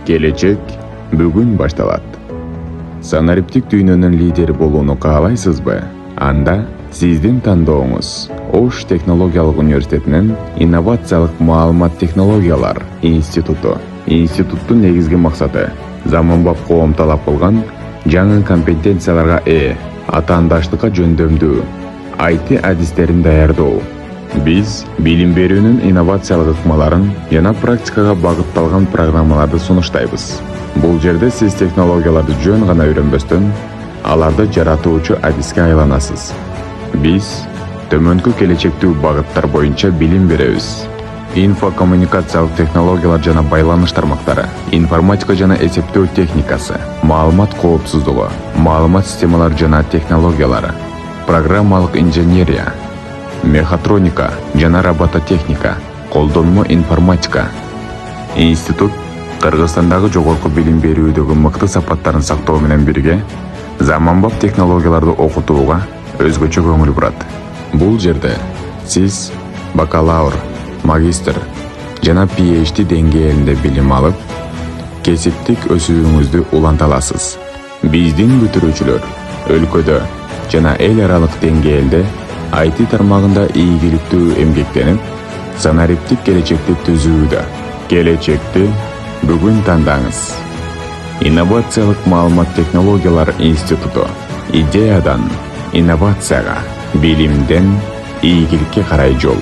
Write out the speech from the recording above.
Келечек бүгүн башталат. Санариптик дүйнөнүн лидери болууну каалайсызбы? Анда сиздин тандооңуз Ош технологиялык университетинин инновациялык маалымат технологиялар институту. Институттун негизги максаты заманбап коом талап кылган жаңы компетенцияларга ээ атаандаштыкка жөндөмдүү IT адистерин даярдоо. Биз билим берүүнүн инновациялык ыкмаларын жана практикага багытталган программаларды сунуштайбыз. Бул жерде сиз технологияларды жөн гана үйрөнбөстөн, аларды жаратуучу адиске айланасыз. Биз төмөнкү келечектүү багыттар боюнча билим беребиз. Инфокоммуникациялык технологиялар жана байланыш тармактары, информатика жана эсептөө техникасы, маалымат коопсуздугу, маалымат системалары жана технологиялары, программалык инженерия, мехатроника жана робототехника, колдонмо информатика. Институт Кыргызстандагы жогорку билим берүүдөгү мыкты сапаттарын сактоо менен бирге, заманбап технологияларды окутууга өзгөчө көңүл бурат. Бул жерде сиз бакалавр, магистр жана PhD деңгээлинде билим алып, кесиптик өсүүңүздү уланта аласыз. Биздин бүтүрүүчүлөр өлкөдө жана эл аралык деңгээлде IT тармагында ийгиликтүү эмгектенип, санариптик келечекти түзүүдө. Келечекти бүгүн тандаңыз. Инновациялык маалымат технологиялар институту. Идеядан инновацияга, билимден ийгиликке карай жол.